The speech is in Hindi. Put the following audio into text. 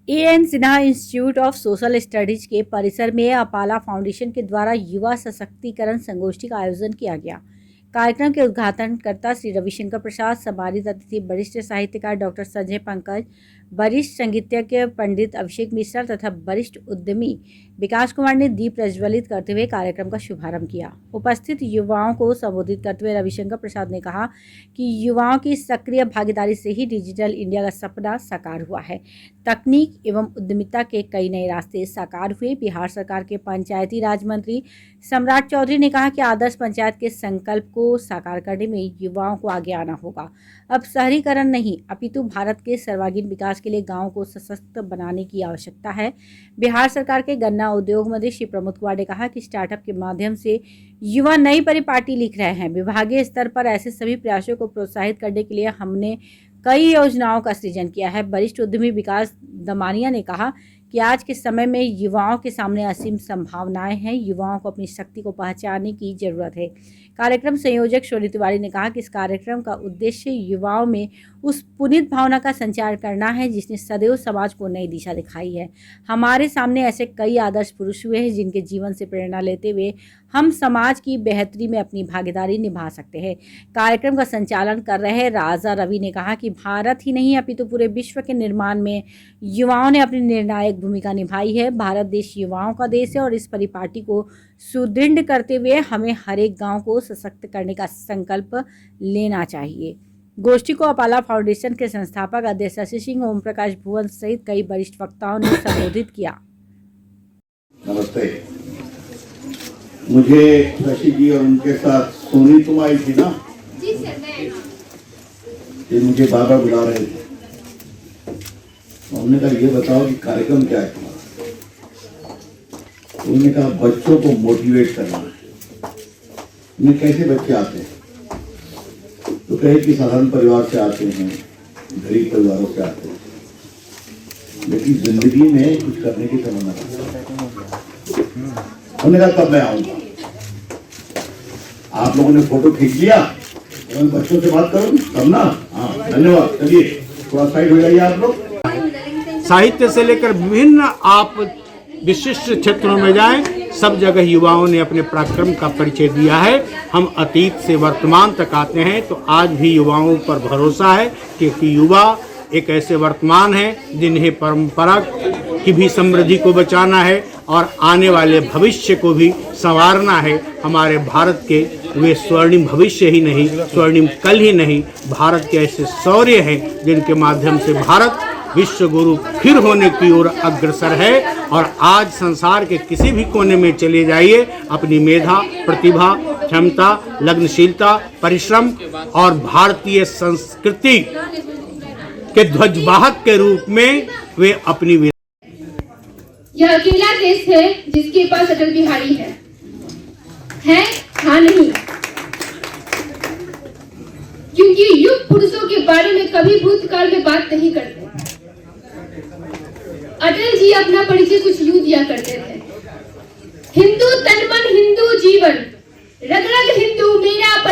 An Sinha institute of social studies के परिसर में अपाला फाउंडेशन के द्वारा युवा सशक्तिकरण संगोष्ठी का आयोजन किया गया। कार्यक्रम के उद्घाटनकर्ता श्री रविशंकर प्रसाद, सम्मानित अतिथि वरिष्ठ साहित्यकार डॉक्टर संजय पंकज, वरिष्ठ संगीतज्ञ पंडित अभिषेक मिश्रा तथा वरिष्ठ उद्यमी विकास कुमार ने दीप प्रज्वलित करते हुए कार्यक्रम का शुभारंभ किया। उपस्थित युवाओं को संबोधित करते हुए रविशंकर प्रसाद ने कहा कि युवाओं की सक्रिय भागीदारी से ही डिजिटल इंडिया का सपना साकार हुआ है। तकनीक एवं उद्यमिता के कई नए रास्ते साकार हुए। बिहार सरकार के पंचायती राज मंत्री सम्राट चौधरी ने कहा कि आदर्श पंचायत के संकल्प को साकार करने में युवाओं को आगे आना होगा। अब शहरीकरण नहीं, अपितु भारत के सर्वांगीण विकास के लिए गांवों को सशक्त बनाने की आवश्यकता है। बिहार सरकार के गन्ना उद्योग मंत्री श्री प्रमोद कुमार ने कहा कि स्टार्टअप के माध्यम से युवा नई परिपाटी लिख रहे हैं। विभागीय स्तर पर ऐसे सभी प्रयासों को प्रोत्साहित करने के लिए हमने कई योजनाओं का सृजन किया है। वरिष्ठ उद्यमी विकास दमानिया ने कहा कि आज के समय में युवाओं के सामने असीम संभावनाएं हैं। युवाओं को अपनी शक्ति को पहचानने की जरूरत है। कार्यक्रम संयोजक शोनी तिवारी ने कहा कि इस कार्यक्रम का उद्देश्य युवाओं में उस पुनीत भावना का संचार करना है जिसने सदैव समाज को नई दिशा दिखाई है। हमारे सामने ऐसे कई आदर्श पुरुष हुए हैं जिनके जीवन से प्रेरणा लेते हुए हम समाज की बेहतरी में अपनी भागीदारी निभा सकते हैं। कार्यक्रम का संचालन कर रहे राजा रवि ने कहा कि भारत ही नहीं अपितु पूरे विश्व के निर्माण में युवाओं ने अपनी निर्णायक भूमिका निभाई है। भारत देश युवाओं का देश है और इस परिपाटी को सुदृढ़ करते हुए हमें हर एक गांव को सशक्त करने का संकल्प लेना चाहिए। गोष्ठी को अपाला फाउंडेशन के संस्थापक अध्यक्ष शशि सिंह, ओम प्रकाश भुवन सहित कई वरिष्ठ वक्ताओं ने संबोधित किया। नमस्ते। मुझे शशि जी और उनके साथ सोनी तुम आई थी ना? जी सर, मैं ये मुझे बार बार बुला रहे थे। हमने कहा ये बताओ कि कार्यक्रम क्या है तुम्हारा? उन्होंने कहा बच्चों को मोटिवेट करना है। उन्हें कैसे बच्चे आते हैं? तो कहे कि साधारण परिवार से आते हैं, गरीब परिवारों से आते हैं, लेकिन जिंदगी में कुछ करने की तमन्ना रखते हैं। हमने कहा तब मैं आऊंगा। आप लोगों ने फोटो खींच लिया, तो मैं बच्चों से बात करूं तब ना। हाँ, धन्यवाद। चलिए थोड़ा साइड हो जाइए आप लोग। साहित्य से लेकर विभिन्न आप विशिष्ट क्षेत्रों में जाएं, सब जगह युवाओं ने अपने पराक्रम का परिचय दिया है। हम अतीत से वर्तमान तक आते हैं तो आज भी युवाओं पर भरोसा है क्योंकि युवा एक ऐसे वर्तमान है जिन्हें परंपरा की भी समृद्धि को बचाना है और आने वाले भविष्य को भी संवारना है। हमारे भारत के वे स्वर्णिम भविष्य ही नहीं, स्वर्णिम कल ही नहीं, भारत के ऐसे शौर्य हैं जिनके माध्यम से भारत विश्व गुरु फिर होने की ओर अग्रसर है। और आज संसार के किसी भी कोने में चले जाइए, अपनी मेधा, प्रतिभा, क्षमता, लगनशीलता, परिश्रम और भारतीय संस्कृति के ध्वजवाहक के रूप में वे अपनी यह अकेला देश है जिसके पास अटल बिहारी है? हाँ नहीं, क्योंकि युग पुरुषों के बारे में कभी भूतकाल में बात नहीं करते। अटल जी अपना परिचय कुछ यूं दिया करते थे, हिंदू तन मन हिंदू जीवन, रग रग हिंदू मेरा